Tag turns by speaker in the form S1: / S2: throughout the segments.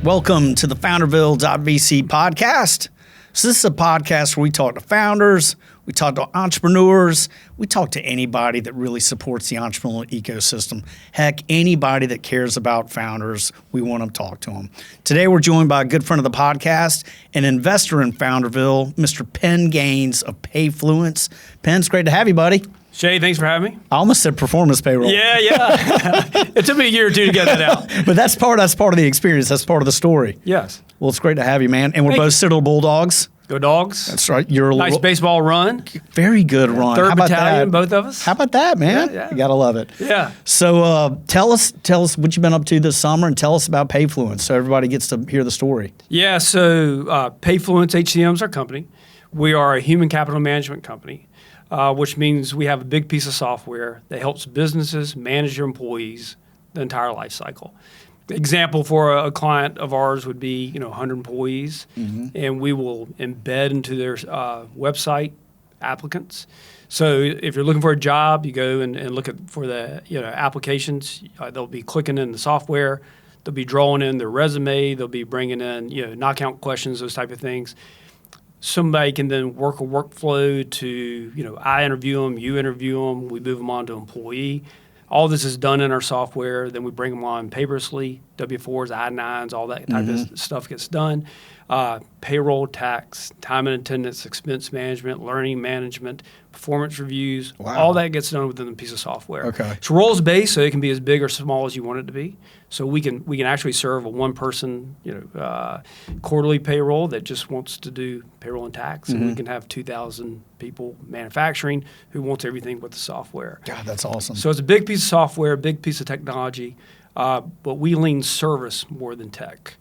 S1: Welcome to the Founderville.vc podcast. So this is a podcast where we talk to founders, we talk to entrepreneurs, we talk to anybody that really supports the entrepreneurial ecosystem. Heck, anybody that cares about founders, we want to talk to them. Today we're joined by a good friend of the podcast, an investor in Founderville, Mr. Penn Gaines of Payfluence. Penn, it's great to have you, buddy.
S2: Shay, thanks for having me.
S1: I almost said performance payroll.
S2: Yeah. It took me a year or two to get that out.
S1: But that's part of the experience. That's part of the story.
S2: Yes.
S1: Well, it's great to have you, man. And we're
S2: Thank
S1: both
S2: you.
S1: Citadel Bulldogs.
S2: Go Dogs.
S1: That's right. You're a
S2: Nice
S1: little
S2: baseball run.
S1: very good run.
S2: Third
S1: How about
S2: battalion,
S1: that?
S2: both of us.
S1: How about that, man?
S2: Yeah.
S1: You gotta love it.
S2: Yeah.
S1: So tell us what you've been up to this summer, and tell us about Payfluence, so everybody gets to hear the story.
S2: Yeah, so Payfluence HCM is our company. We are a human capital management company, which means we have a big piece of software that helps businesses manage their employees the entire life cycle. Example for a client of ours would be 100 employees, and we will embed into their website applicants. So if you're looking for a job, you go and look for the applications. They'll be clicking in the software. They'll be drawing in their resume. They'll be bringing in knockout questions, those type of things. Somebody can then work a workflow to I interview them, you interview them, we move them on to employee. All this is done in our software. Then we bring them on paperlessly, W-4s, I-9s, all that type of stuff gets done. Payroll, tax, time and attendance, expense management, learning management, performance reviews.
S1: Wow.
S2: All that gets done within a piece of software.
S1: Okay.
S2: It's roles-based, so it can be as big or small as you want it to be. So we can actually serve a one-person quarterly payroll that just wants to do payroll and tax, and we can have 2,000 people manufacturing who wants everything with the software.
S1: God, that's awesome.
S2: So it's a big piece of software, a big piece of technology, but we lean service more than tech.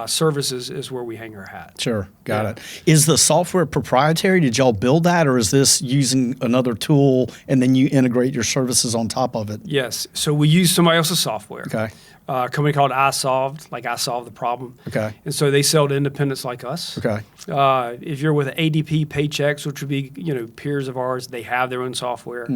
S2: Service is where we hang our hat.
S1: Sure, got it. Is the software proprietary? Did y'all build that, or is this using another tool and then you integrate your services on top of it?
S2: Yes. So we use somebody else's software.
S1: Okay.
S2: A company called iSolved, like I solved the problem.
S1: Okay.
S2: And so they sell to independents like us.
S1: Okay.
S2: If you're with ADP, Paychex, which would be peers of ours, they have their own software.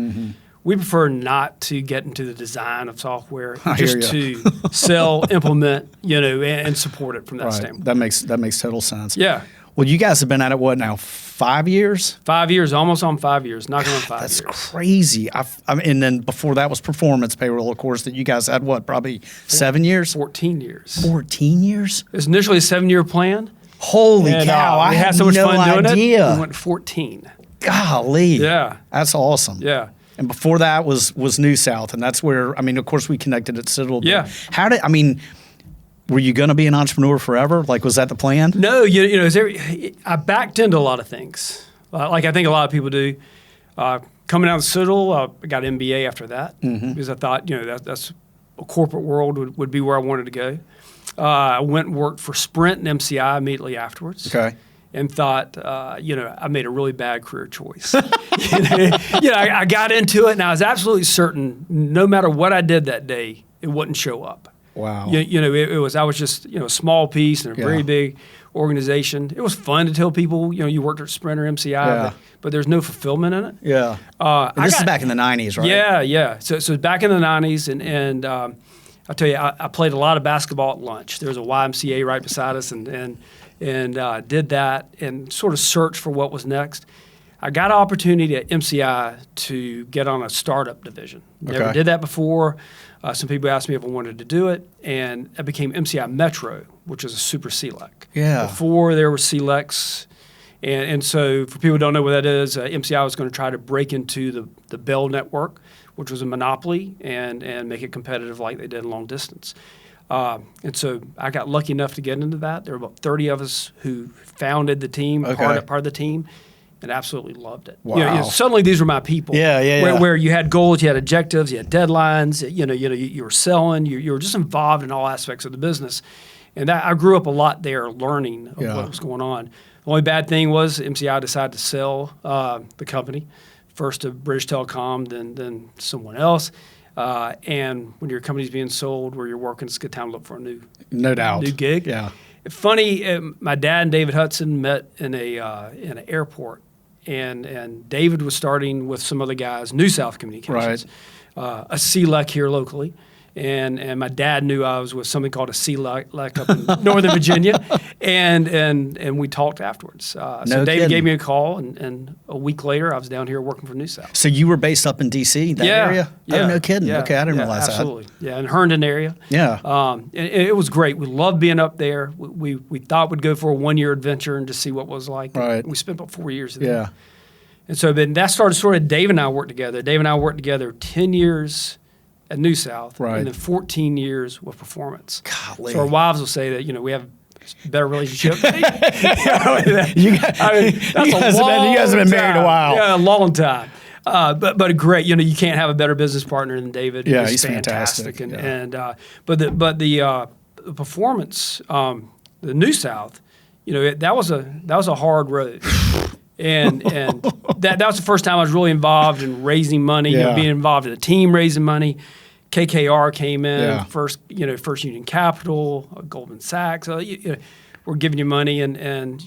S2: We prefer not to get into the design of software, just to sell, implement, and support it from that standpoint.
S1: That makes total sense.
S2: Yeah.
S1: Well, you guys have been at it what now? 5 years?
S2: 5 years, almost on 5 years, knocking on 5
S1: That's
S2: years.
S1: crazy. And then before that was performance payroll, of course, that you guys had what, probably 7 years?
S2: 14 years.
S1: 14 years?
S2: It was initially a 7-year plan.
S1: Holy cow, I
S2: we
S1: had
S2: so much
S1: no
S2: fun doing
S1: idea.
S2: it. We went to 14.
S1: Golly.
S2: Yeah.
S1: That's awesome.
S2: Yeah.
S1: And before that was New South, and that's where, of course, we connected at Citadel.
S2: Yeah.
S1: Were you going to be an entrepreneur forever? Like, was that the plan?
S2: No, I backed into a lot of things, like I think a lot of people do. Coming out of Citadel, I got an MBA after that because I thought, that's a corporate world would be where I wanted to go. I went and worked for Sprint and MCI immediately afterwards.
S1: Okay.
S2: And thought, I made a really bad career choice. I got into it, and I was absolutely certain, no matter what I did that day, it wouldn't show up.
S1: Wow.
S2: I was just a small piece in a very big organization. It was fun to tell people, you worked at Sprint or MCI, but there's no fulfillment in it.
S1: Yeah. And this is back in the 90s, right?
S2: Yeah. So back in the 90s, and I'll tell you, I played a lot of basketball at lunch. There was a YMCA right beside us, and did that and sort of searched for what was next. I got an opportunity at MCI to get on a startup division. Never did that before. Some people asked me if I wanted to do it, and I became MCI Metro, which is a super CLEC.
S1: Yeah.
S2: Before there were CLECs. And so for people who don't know what that is, MCI was going to try to break into the Bell network, which was a monopoly, and make it competitive like they did in long distance. And so I got lucky enough to get into that. There were about 30 of us who founded the team, part of the team, and absolutely loved it.
S1: Wow.
S2: Suddenly these were my people. Where you had goals, you had objectives, you had deadlines. You were selling. You were just involved in all aspects of the business. And I grew up a lot there, learning of what was going on. The only bad thing was MCI decided to sell the company, first to British Telecom, then someone else. And when your company's being sold, where you're working, it's a good time to look for a new gig.
S1: Yeah.
S2: Funny, my dad and David Hudson met in an airport, and David was starting with some other guys, New South Communications, a CLEC here locally, And my dad knew I was with something called a CLEC up in Northern Virginia, and we talked afterwards. So David
S1: kidding.
S2: gave me a call, and a week later I was down here working for New South.
S1: So you were based up in D.C., that area?
S2: Yeah.
S1: Oh, no kidding.
S2: Yeah,
S1: Okay, I didn't realize
S2: absolutely. Yeah, in Herndon area.
S1: Yeah.
S2: It was great. We loved being up there. We thought we'd go for a 1-year adventure and just see what it was like.
S1: Right.
S2: We spent about 4 years there.
S1: Yeah.
S2: And so then that started sort of Dave and I worked together. Dave and I worked together 10 years at New South,
S1: Right.
S2: and then 14 years with Performance.
S1: Golly.
S2: So our wives will say that, we have a better relationship.
S1: You guys, you guys have been married a while.
S2: Yeah, a long time. But a great, you can't have a better business partner than David.
S1: Yeah, he's fantastic.
S2: But the Performance, the New South, that was a hard road. And that was the first time I was really involved in raising money, being involved in a team raising money. KKR came in first, First Union Capital, Goldman Sachs. We're giving you money, and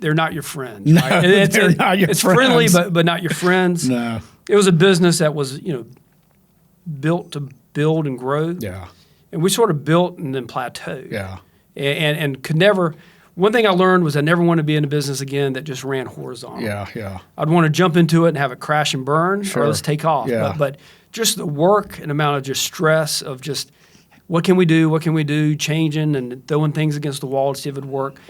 S2: they're not your friends.
S1: No,
S2: right?
S1: they're not your
S2: it's
S1: friends.
S2: friendly, but not your friends.
S1: No.
S2: It was a business that was built to build and grow.
S1: Yeah.
S2: And we sort of built and then plateaued.
S1: Yeah.
S2: And could never. One thing I learned was I never want to be in a business again that just ran horizontal.
S1: Yeah. Yeah.
S2: I'd want to jump into it and have it crash and burn,
S1: Sure.
S2: or let's take off.
S1: Yeah.
S2: But just the work and amount of just stress of just what can we do, changing and throwing things against the wall to see if it would work.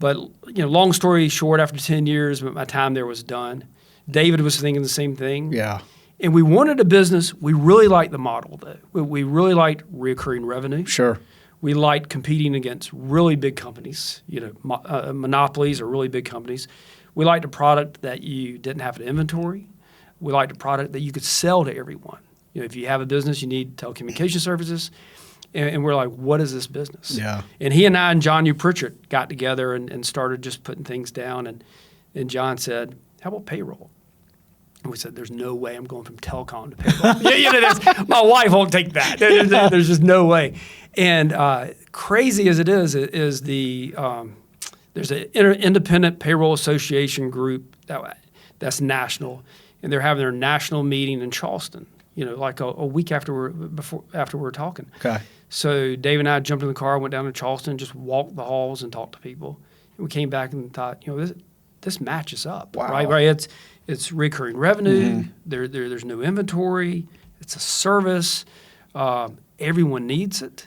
S2: But long story short, after 10 years, my time there was done. David was thinking the same thing.
S1: Yeah.
S2: And we wanted a business. We really liked the model, though. We really liked recurring revenue.
S1: Sure.
S2: We liked competing against really big companies, monopolies or really big companies. We liked a product that you didn't have an inventory. We liked a product that you could sell to everyone. If you have a business, you need telecommunication services. And we're like, what is this business?
S1: Yeah.
S2: And he and I and John New Pritchett got together and started just putting things down. And John said, how about payroll? And we said, there's no way I'm going from telecom to payroll. My wife won't take that. There's just no way. And crazy as it is there's an independent payroll association group that's national, and they're having their national meeting in Charleston. Like a week after we were talking.
S1: Okay.
S2: So Dave and I jumped in the car, went down to Charleston, just walked the halls and talked to people. And we came back and thought, this matches up.
S1: Wow.
S2: Right. It's recurring revenue.
S1: Mm-hmm.
S2: There's no inventory. It's a service. Everyone needs it.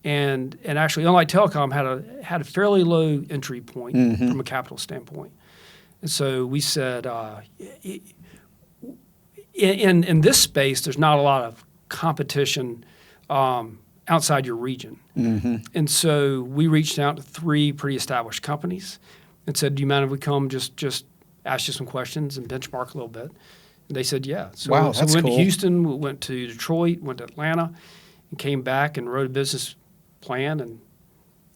S2: And actually, unlike telecom, had a fairly low entry point from a capital standpoint. And so we said, in this space, there's not a lot of competition outside your region. Mm-hmm. And so we reached out to 3 pretty established companies and said, do you mind if we come just ask you some questions and benchmark a little bit? And they said, yeah. So,
S1: wow,
S2: so
S1: that's
S2: we went
S1: cool.
S2: to Houston, we went to Detroit, went to Atlanta, and came back and wrote a business plan and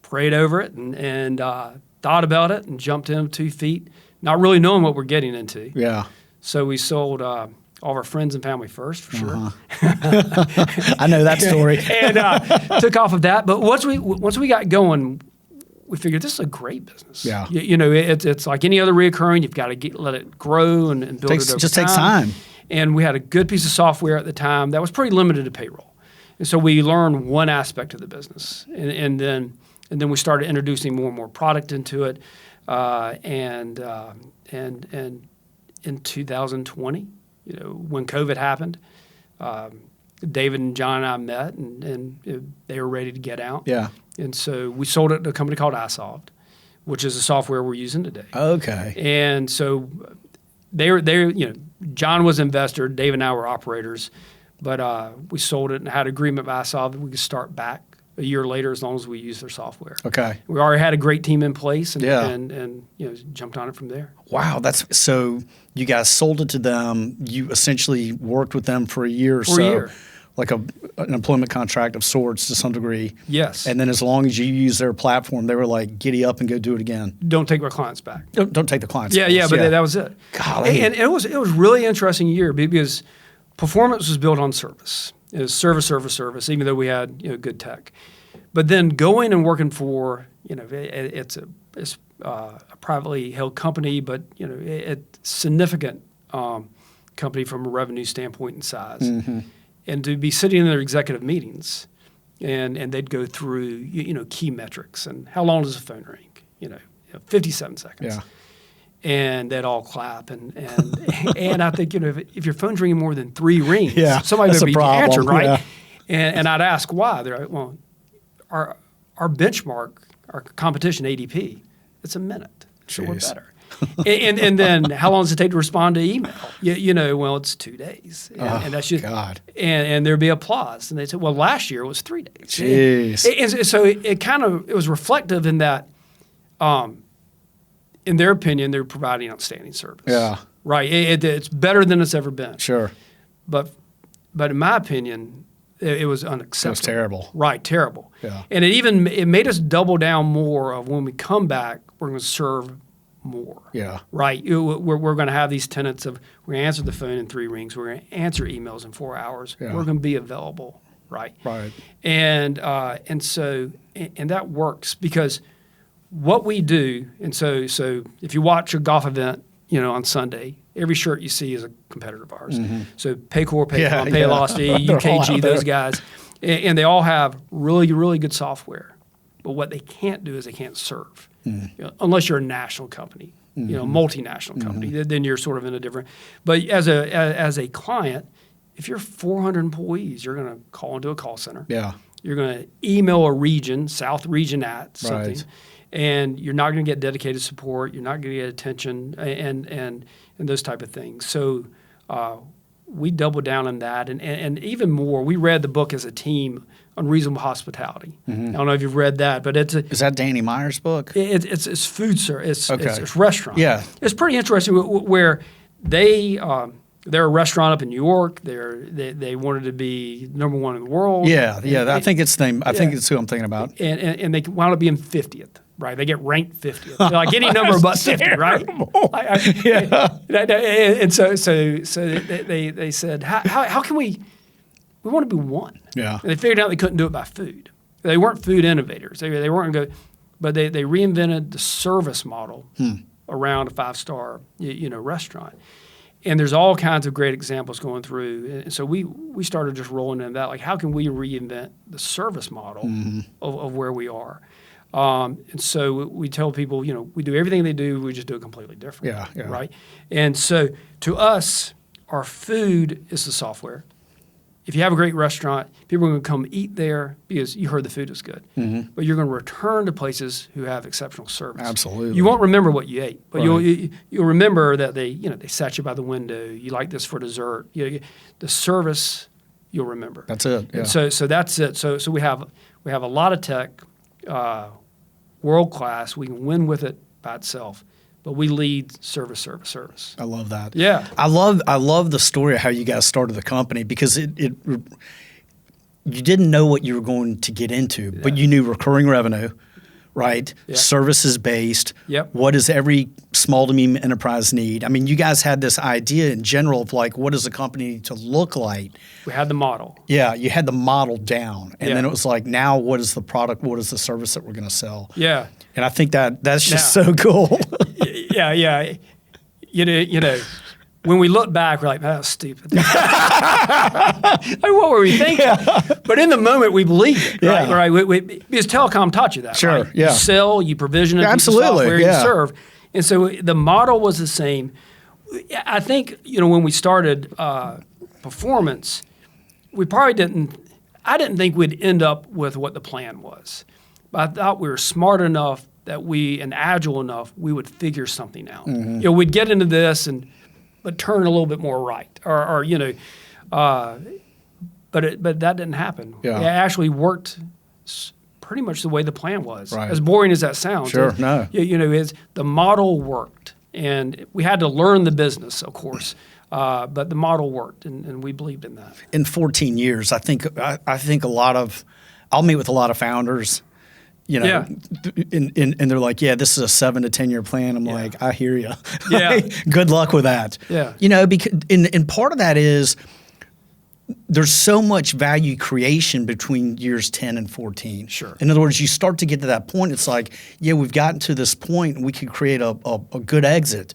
S2: prayed over it and thought about it and jumped in with 2 feet, not really knowing what we're getting into.
S1: Yeah.
S2: So we sold all of our friends and family first, for sure.
S1: I know that story.
S2: And took off of that. But once we got going, we figured this is a great business.
S1: Yeah.
S2: It's like any other reoccurring. You've got to let it grow and build it over
S1: Just
S2: time.
S1: takes time.
S2: And we had a good piece of software at the time that was pretty limited to payroll. And so we learned one aspect of the business. And then we started introducing more and more product into it. And in 2020, when COVID happened, David and John and I met, and they were ready to get out.
S1: Yeah.
S2: And so we sold it to a company called iSolved, which is the software we're using today.
S1: Okay.
S2: And so John was an investor, Dave and I were operators, but we sold it and had an agreement with iSolved that we could start back a year later as long as we used their software.
S1: Okay.
S2: We already had a great team in place and
S1: Yeah.
S2: jumped on it from there.
S1: Wow, so you guys sold it to them. You essentially worked with them for a year or
S2: For a
S1: so.
S2: year.
S1: Like an employment contract of sorts to some degree.
S2: Yes.
S1: And then as long as you use their platform, they were like, giddy up and go do it again.
S2: Don't take our clients back.
S1: Don't take the clients.
S2: Yeah, but that was it.
S1: Golly.
S2: And it was really interesting year because Performance was built on service. It was service, even though we had good tech. But then going and working for it's a privately held company, but it's significant company from a revenue standpoint and size. Mm-hmm. and to be sitting in their executive meetings, and they'd go through key metrics and how long does the phone ring? 57 seconds.
S1: Yeah.
S2: And they'd all clap, and I think if your phone's ringing more than 3 rings, somebody
S1: that's
S2: better be answered, right?
S1: Yeah.
S2: And I'd ask why. They're like, well, our benchmark, our competition ADP, it's a minute, so we're better. and then how long does it take to respond to email? Well, it's 2 days, and that's just
S1: God.
S2: And there'd be applause, and they said, well, last year it was 3 days.
S1: Jeez.
S2: And so it was reflective in that. In their opinion, they're providing outstanding service.
S1: Yeah.
S2: Right. It's better than it's ever been.
S1: Sure.
S2: But in my opinion, it was unacceptable.
S1: It was terrible.
S2: Right. Terrible.
S1: Yeah.
S2: And it made us double down more of when we come back, we're going to serve more.
S1: Yeah.
S2: Right. We're going to have these tenets of we're going to answer the phone in 3 rings. We're going to answer emails in 4 hours.
S1: Yeah.
S2: We're going to be available. Right.
S1: Right.
S2: And so that works because what we do, and so if you watch a golf event, on Sunday, every shirt you see is a competitor of ours.
S1: Mm-hmm.
S2: So Paycor, Paycom, Paylocity, UKG, those guys, and they all have really, really good software. But what they can't do is they can't serve, unless you're a national company, multinational company. Then you're sort of in a different. But as a client, if you're 400 employees, you're going to call into a call center.
S1: Yeah.
S2: You're going to email a region, South region at something.
S1: Right.
S2: And you're not going to get dedicated support. You're not going to get attention and those type of things. So we doubled down on that. And even more, we read the book as a team, Unreasonable Hospitality. I don't know if you've read that, but is
S1: that Danny Meyer's book?
S2: It's food service.
S1: Okay.
S2: It's restaurant.
S1: Yeah.
S2: It's pretty interesting where they're a restaurant up in New York. They wanted to be number 1 in the world.
S1: Yeah. I think it's the name. I think it's who I'm thinking about.
S2: And they wound up being 50th. Right, they get ranked 50th. They're like any number but 50, right? And so they said, how can we want to be one?
S1: Yeah.
S2: And they figured out they couldn't do it by food. They weren't food innovators. They weren't going to go, but they reinvented the service model around a 5-star restaurant. And there's all kinds of great examples going through. And so we started just rolling into that. Like, how can we reinvent the service model of where we are? And so we tell people, we do everything they do, we just do it completely different.
S1: Yeah.
S2: Right? And so to us, our food is the software. If you have a great restaurant, people are going to come eat there because you heard the food is good. But you're going to return to places who have exceptional service.
S1: Absolutely.
S2: You won't remember what you ate, but
S1: Right.
S2: you'll remember that they sat you by the window. You like this for dessert. The service you'll remember.
S1: That's it. Yeah.
S2: And so that's it. So we have a lot of tech. World class, we can win with it by itself, but we lead service.
S1: I love that.
S2: Yeah,
S1: I love the story of how you guys started the company because you didn't know what you were going to get into, but you knew recurring revenue, right?
S2: Yeah.
S1: Services based.
S2: Yep.
S1: What does every small to medium enterprise need? I mean, you guys had this idea in general of like, what does a company need to look like?
S2: we had the model.
S1: Yeah, you had the model down, and
S2: Yeah.
S1: then it was like, now what is the product? What is the service that we're going to sell?
S2: Yeah,
S1: And I think that's just so cool.
S2: yeah. When we look back, we're like, that was stupid. Like, what were we thinking?
S1: Yeah.
S2: But in the moment, we believed it, right?
S1: Yeah.
S2: Right? Because telecom taught you that,
S1: Sure,
S2: right?
S1: yeah.
S2: You sell, you provision a piece of
S1: Absolutely,
S2: software,
S1: yeah.
S2: you serve. And so the model was the same. I think, when we started performance, we probably I didn't think we'd end up with what the plan was. But I thought we were smart enough and agile enough, we would figure something out. We'd get into this but turn a little bit more right, but that didn't happen.
S1: Yeah.
S2: It actually worked pretty much the way the plan was.
S1: Right.
S2: As boring as that sounds.
S1: Sure, no.
S2: The model worked, and we had to learn the business, of course, but the model worked, and we believed in that.
S1: In 14 years, I think I'll meet with a lot of founders,
S2: Yeah.
S1: and they're like, yeah, this is a 7 to 10 year plan. I'm like, I hear you.
S2: Yeah.
S1: Good luck with that.
S2: Yeah.
S1: Because and part of that is there's so much value creation between years 10 and 14.
S2: Sure.
S1: In other words, you start to get to that point. It's like, yeah, we've gotten to this point and we could create a good exit.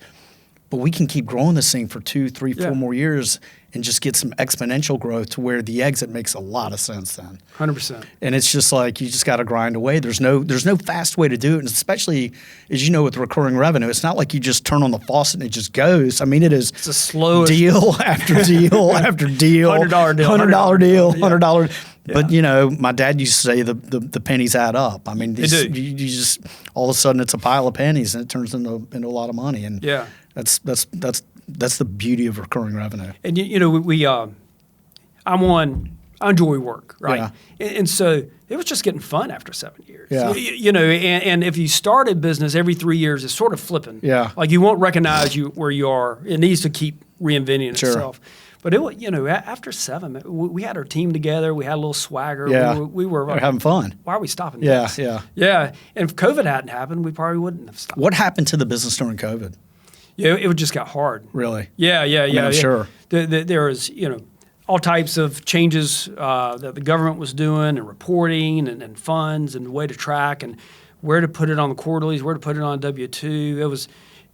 S1: but we can keep growing this thing for 2, 3, 4
S2: Yeah.
S1: more years and just get some exponential growth to where the exit makes a lot of sense then.
S2: 100%.
S1: And it's just like you just got to grind away. There's no fast way to do it, and especially as you know with recurring revenue, it's not like you just turn on the faucet and it just goes. I mean, it's
S2: a slow
S1: deal after deal after deal,
S2: $100 deal,
S1: $100 deal,
S2: yeah.
S1: $100.
S2: Yeah.
S1: But you know, my dad used to say the pennies add up. I mean,
S2: They do.
S1: you just all of a sudden it's a pile of pennies and it turns into a lot of money. And
S2: Yeah.
S1: that's the beauty of recurring revenue.
S2: And you know, I enjoy work, right?
S1: Yeah.
S2: And so it was just getting fun after 7 years.
S1: Yeah.
S2: You know, and if you start a business every 3 years, it's sort of flipping.
S1: Yeah.
S2: Like you won't recognize where you are. It needs to keep reinventing
S1: Sure.
S2: itself. But you know, after 7, we had our team together. We had a little swagger.
S1: Yeah.
S2: We were
S1: They're having fun.
S2: Why are we stopping
S1: Yeah,
S2: this?
S1: yeah.
S2: Yeah. And if COVID hadn't happened, we probably wouldn't have stopped.
S1: What happened to the business during COVID?
S2: Yeah, it just got hard.
S1: Really?
S2: Yeah.
S1: I'm sure.
S2: There was, you know, all types of changes that the government was doing and reporting and funds and the way to track and where to put it on the quarterlies, where to put it on W-2.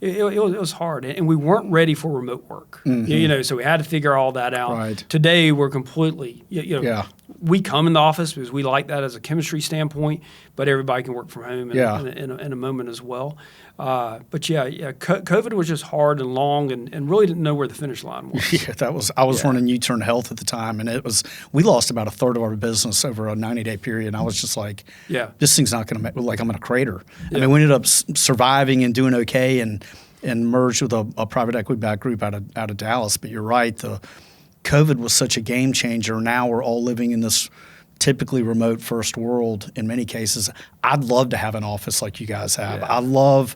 S2: It was hard, and we weren't ready for remote work.
S1: Mm-hmm.
S2: You know, so we had to figure all that out.
S1: Right.
S2: Today, we're completely, you know,
S1: Yeah.
S2: we come in the office because we like that as a chemistry standpoint, but everybody can work from home
S1: Yeah.
S2: in a moment as well. But yeah, COVID was just hard and long, and really didn't know where the finish line was.
S1: Yeah, I was running U-Turn Health at the time, and we lost about a third of our business over a 90-day period. And I was just like,
S2: Yeah.
S1: this thing's not going to like I'm going to crater.
S2: Yeah.
S1: I mean, we ended up surviving and doing okay, and merged with a private equity backed group out of Dallas. But you're right, the COVID was such a game changer. Now we're all living in this typically remote first world in many cases. I'd love to have an office like you guys have.
S2: Yeah.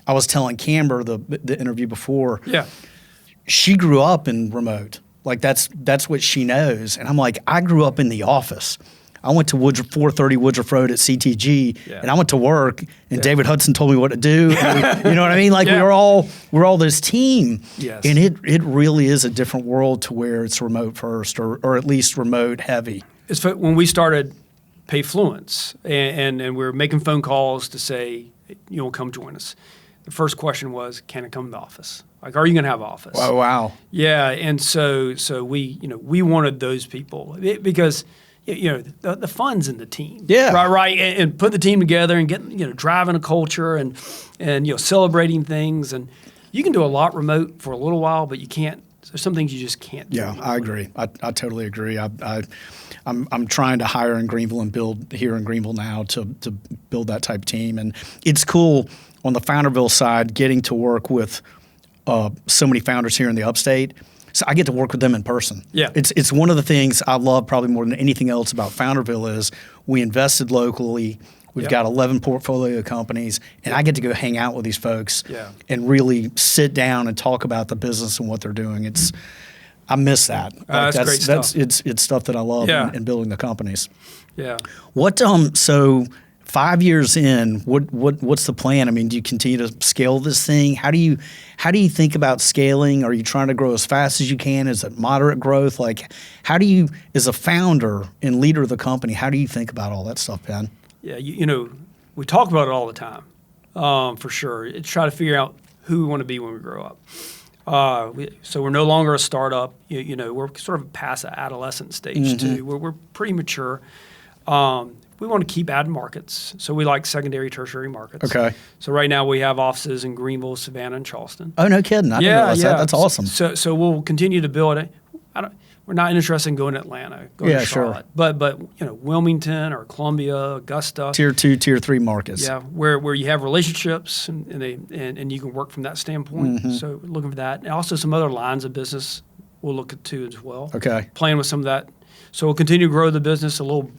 S1: I was telling Camber the interview before.
S2: Yeah.
S1: She grew up in remote. Like that's what she knows. And I'm like, I grew up in the office. I went to 430 Woodruff Road at CTG,
S2: Yeah.
S1: and I went to work, and
S2: Yeah.
S1: David Hudson told me what to do. And you know what I mean? Like
S2: Yeah.
S1: we're all this team.
S2: Yes.
S1: And it really is a different world to where it's remote first, or at least remote heavy.
S2: It's when we started Payfluence, and we were making phone calls to say, you know, come join us. The first question was, can I come to the office? Like, are you going to have an office?
S1: Oh, wow.
S2: Yeah, and so we wanted those people because you know the fun's in the team.
S1: Yeah.
S2: right, and put the team together and driving a culture and you know celebrating things, and you can do a lot remote for a little while, but you can't. There's some things you just can't do.
S1: Yeah,
S2: remotely.
S1: I agree. I totally agree. I'm trying to hire in Greenville and build here in Greenville now to build that type of team, and it's cool on the Founderville side getting to work with so many founders here in the upstate. So I get to work with them in person.
S2: Yeah.
S1: It's one of the things I love probably more than anything else about Founderville is we invested locally. We've
S2: Yep.
S1: got 11 portfolio companies, and I get to go hang out with these folks
S2: Yeah.
S1: and really sit down and talk about the business and what they're doing. I miss that.
S2: That's great stuff.
S1: It's stuff that I love
S2: Yeah.
S1: in building the companies.
S2: Yeah.
S1: What so 5 years in, what's the plan? I mean, do you continue to scale this thing? How do you think about scaling? Are you trying to grow as fast as you can? Is it moderate growth? Like, how do you, as a founder and leader of the company, how do you think about all that stuff, Ben?
S2: Yeah, you know, we talk about it all the time, for sure. It's try to figure out who we want to be when we grow up. So we're no longer a startup. You know, we're sort of past the adolescent stage too. We're pretty mature. We want to keep adding markets, so we like secondary, tertiary markets.
S1: Okay.
S2: So right now we have offices in Greenville, Savannah, and Charleston.
S1: Oh, no kidding. I didn't realize that. That's awesome.
S2: So we'll continue to build it. We're not interested in going to Atlanta, going to
S1: sure.
S2: Charlotte, but you know, Wilmington or Columbia, Augusta.
S1: Tier 2, Tier 3 markets.
S2: Yeah, where you have relationships and you can work from that standpoint.
S1: Mm-hmm.
S2: So we're looking for that, and also some other lines of business we'll look at too as well.
S1: Okay.
S2: Playing with some of that, so we'll continue to grow the business a little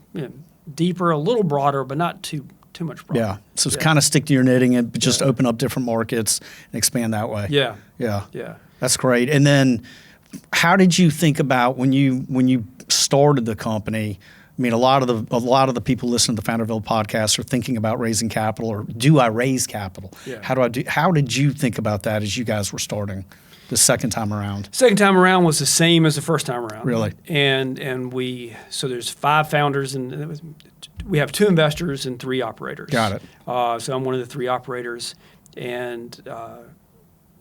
S2: deeper, a little broader, but not too much broader.
S1: Yeah. So it's kind of stick to your knitting and just open up different markets and expand that way.
S2: Yeah.
S1: Yeah.
S2: Yeah.
S1: That's great. And then how did you think about when you started the company? I mean, a lot of the people listening to the Founderville podcast are thinking about raising capital, or do I raise capital?
S2: Yeah.
S1: How did you think about that as you guys were starting the second time around?
S2: Second time around was the same as the first time around.
S1: Really?
S2: And so there's 5 founders, and we have 2 investors and 3 operators.
S1: Got it.
S2: So I'm one of the 3 operators, and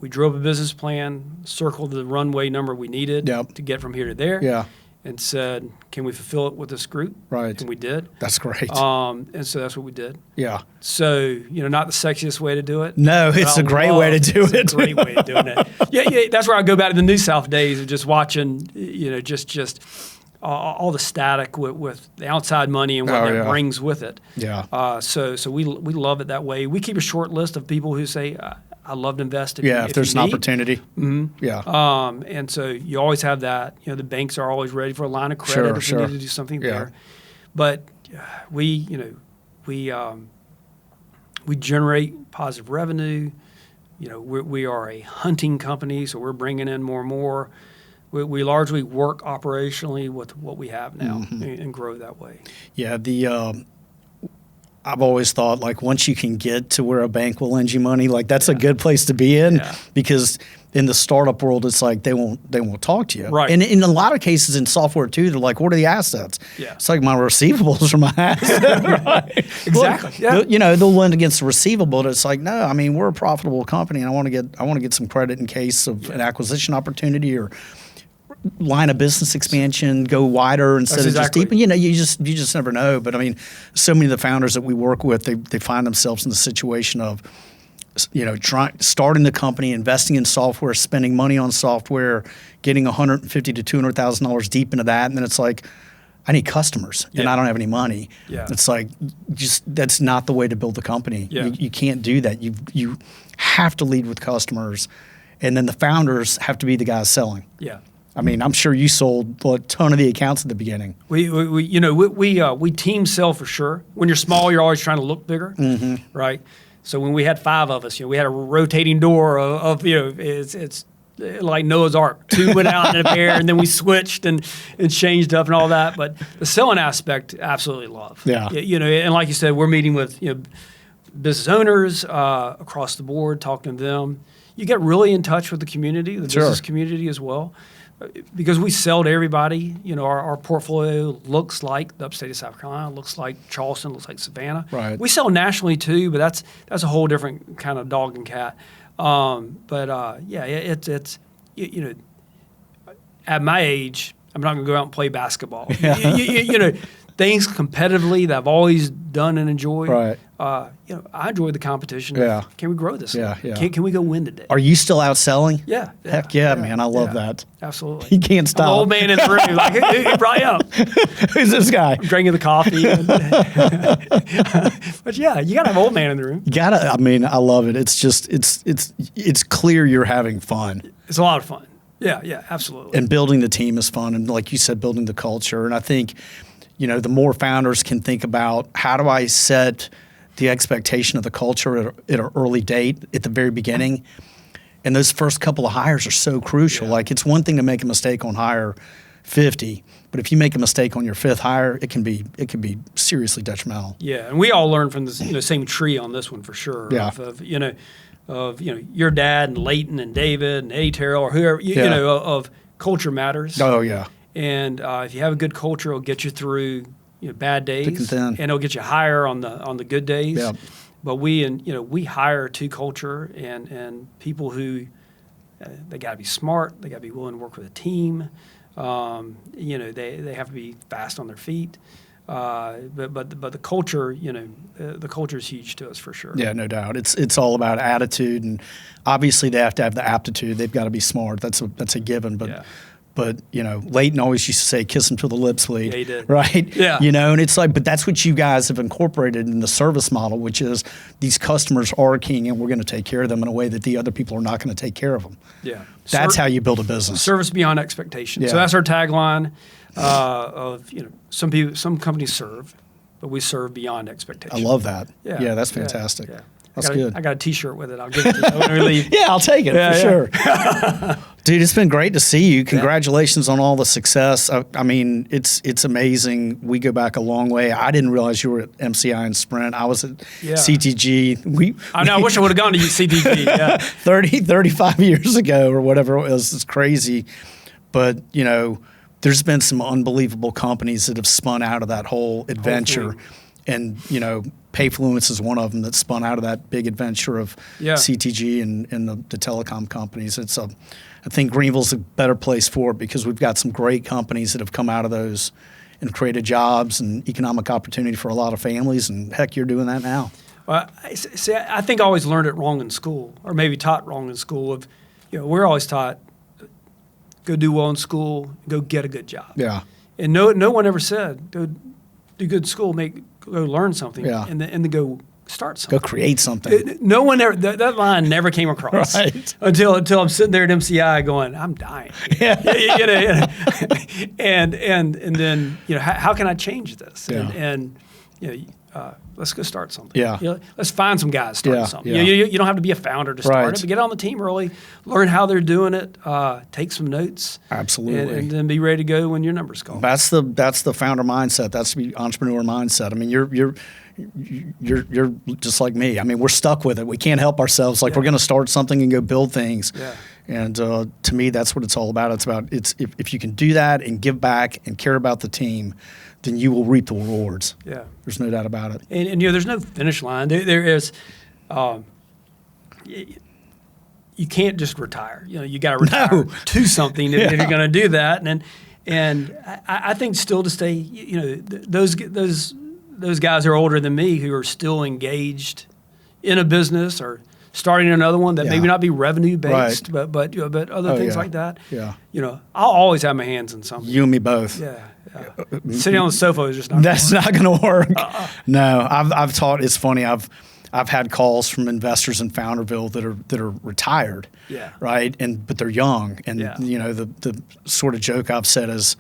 S2: We drove a business plan, circled the runway number we needed to get from here to there.
S1: Yeah.
S2: And said, can we fulfill it with this group?
S1: Right.
S2: And we did.
S1: That's great.
S2: And so that's what we did.
S1: Yeah.
S2: So, not the sexiest way to do it.
S1: No, it's a great way to do it.
S2: It's a great way of doing it. Yeah. That's where I go back to the New South days of just watching, just all the static with the outside money and what that brings with it.
S1: Yeah.
S2: So we love it that way. We keep a short list of people who say, I'd love to invest
S1: if there's an opportunity.
S2: Mm-hmm.
S1: Yeah.
S2: And so you always have that. The banks are always ready for a line of credit if we need to do something there. But we generate positive revenue. We are a hunting company, so we're bringing in more and more. We largely work operationally with what we have now and grow that way.
S1: Yeah, I've always thought, like, once you can get to where a bank will lend you money, like, that's a good place to be in because in the startup world, it's like they won't talk to you.
S2: Right.
S1: And in a lot of cases in software, too, they're like, what are the assets?
S2: Yeah.
S1: It's like, my receivables are my asset. Right.
S2: Exactly.
S1: Look, they'll lend against the receivable, but it's like, no, I mean, we're a profitable company, and I want to get some credit in case of an acquisition opportunity or line of business expansion, go wider instead of just deepen. You just never know. But I mean, so many of the founders that we work with, they find themselves in the situation of, starting the company, investing in software, spending money on software, getting $150,000 to $200,000 deep into that, and then it's like, I need customers, and I don't have any money.
S2: Yeah.
S1: It's like, that's not the way to build a company.
S2: Yeah.
S1: You can't do that. You have to lead with customers, and then the founders have to be the guys selling.
S2: Yeah.
S1: I mean, I'm sure you sold a ton of the accounts at the beginning.
S2: We team sell for sure. When you're small, you're always trying to look bigger, right? So when we had 5 of us, we had a rotating door of it's like Noah's Ark. 2 went out in a pair, and then we switched and changed up and all that. But the selling aspect, absolutely love.
S1: Yeah.
S2: And like you said, we're meeting with business owners across the board, talking to them. You get really in touch with the community, the business community as well. Because we sell to everybody, our portfolio looks like the upstate of South Carolina, looks like Charleston, looks like Savannah.
S1: Right.
S2: We sell nationally too, but that's a whole different kind of dog and cat. It's at my age, I'm not going to go out and play basketball.
S1: Yeah.
S2: Things competitively that I've always done and enjoyed.
S1: Right.
S2: I enjoy the competition.
S1: Yeah.
S2: Can we grow this?
S1: Yeah.
S2: Can we go win today?
S1: Are you still out selling?
S2: Yeah.
S1: Heck yeah, man. I love that.
S2: Absolutely.
S1: You can't stop.
S2: I'm the old man in the room. Like, who brought you up?
S1: Who's this guy?
S2: I'm drinking the coffee. But yeah, you got to have an old man in the room.
S1: I love it. It's just, it's clear you're having fun.
S2: It's a lot of fun. Yeah, absolutely.
S1: And building the team is fun. And like you said, building the culture. And I think, the more founders can think about, how do I set the expectation of the culture at an early date, at the very beginning? And those first couple of hires are so crucial. Yeah. Like, it's one thing to make a mistake on hire 50, but if you make a mistake on your 5th hire, it can be seriously detrimental.
S2: Yeah, and we all learn from this same tree on this one for sure.
S1: Yeah.
S2: Of your dad and Leighton and David and Eddie Terrell or whoever of culture matters.
S1: Oh yeah.
S2: And if you have a good culture, it'll get you through bad days, and it'll get you higher on the good days.
S1: Yeah.
S2: But we hire to culture and people who they got to be smart, they got to be willing to work with a team. They have to be fast on their feet. But the culture, the culture is huge to us for sure.
S1: Yeah, no doubt. It's all about attitude, and obviously they have to have the aptitude. They've got to be smart. That's a given. But Leighton always used to say, "Kiss them till the lips bleed."
S2: Yeah, he did.
S1: Right?
S2: Yeah.
S1: And it's like, but that's what you guys have incorporated in the service model, which is these customers are king, and we're going to take care of them in a way that the other people are not going to take care of them.
S2: Yeah.
S1: That's how you build a business.
S2: Service beyond expectation.
S1: Yeah.
S2: So that's our tagline. Some companies serve, but we serve beyond expectation.
S1: I love that.
S2: Yeah.
S1: That's fantastic.
S2: Yeah.
S1: That's good.
S2: I got a T-shirt with it. I'll give it to you when we leave.
S1: Yeah, I'll take it for sure. Dude, it's been great to see you. Congratulations on all the success. I mean, it's amazing. We go back a long way. I didn't realize you were at MCI and Sprint. I was at CTG.
S2: I wish I would have gone to CTG. Yeah.
S1: 35 years ago or whatever it was. It's crazy. But, there's been some unbelievable companies that have spun out of that whole adventure. And, Payfluence is one of them that spun out of that big adventure of CTG and the telecom companies. I think Greenville's a better place for it because we've got some great companies that have come out of those and created jobs and economic opportunity for a lot of families. And heck, you're doing that now.
S2: Well, see, I think I always learned it wrong in school, or maybe taught wrong in school. We're always taught, go do well in school, go get a good job.
S1: Yeah.
S2: And no one ever said, go do good in school, go learn something, and then go start something.
S1: Go create something.
S2: No one ever, that line never came across until I'm sitting there at MCI going, I'm dying. And then, how can I change this? Let's go start something.
S1: Yeah.
S2: Let's find some guys starting something.
S1: Yeah.
S2: You don't have to be a founder to start it, but get on the team early, learn how they're doing it, take some notes.
S1: Absolutely.
S2: And then be ready to go when your number's called.
S1: That's the founder mindset. That's the entrepreneur mindset. I mean, you're just like me. I mean, we're stuck with it. We can't help ourselves. We're going to start something and go build things.
S2: Yeah.
S1: And to me, that's what it's all about. If you can do that and give back and care about the team, then you will reap the rewards.
S2: Yeah.
S1: There's no doubt about it.
S2: And there's no finish line. There is, you can't just retire. You got to retire to something if you're going to do that. And I think still to stay, those guys who are older than me who are still engaged in a business or starting another one that maybe not be revenue based, but other things like that.
S1: Yeah.
S2: I'll always have my hands in something.
S1: You and me both.
S2: Yeah. Sitting on the sofa is just not.
S1: That's not going to work. No, I've taught. It's funny. I've had calls from investors in Founderville that are retired.
S2: Yeah.
S1: Right. But they're young. And the sort of joke I've said is,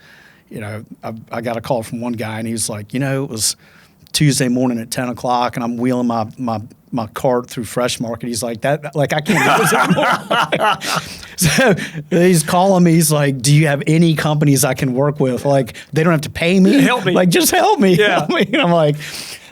S1: I got a call from one guy and he was like, it was Tuesday morning at 10 o'clock and I'm wheeling my cart through Fresh Market. He's like, I can't do this anymore. So he's calling me. He's like, do you have any companies I can work with? They don't have to pay me.
S2: Help me.
S1: Just help me.
S2: Yeah.
S1: Help me. And I'm like,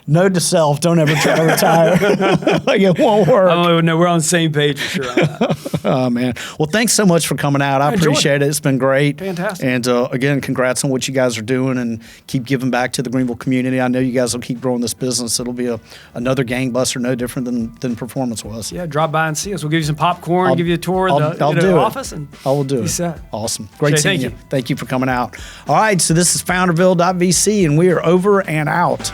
S1: note to self, don't ever try to retire. It won't work.
S2: No, we're on the same page for sure on that.
S1: Oh, man. Well, thanks so much for coming out. I appreciate it. It's been great.
S2: Fantastic.
S1: And again, congrats on what you guys are doing and keep giving back to the Greenville community. I know you guys will keep growing this business. It'll be another gangbuster, no different than Performance was.
S2: Yeah, drop by and see us. We'll give you some popcorn, give you a tour of the office. And
S1: I will do it.
S2: Set.
S1: Awesome. Great seeing you.
S2: Thank you.
S1: Thank you for coming out. All right, so this is Founderville.vc, and we are over and out.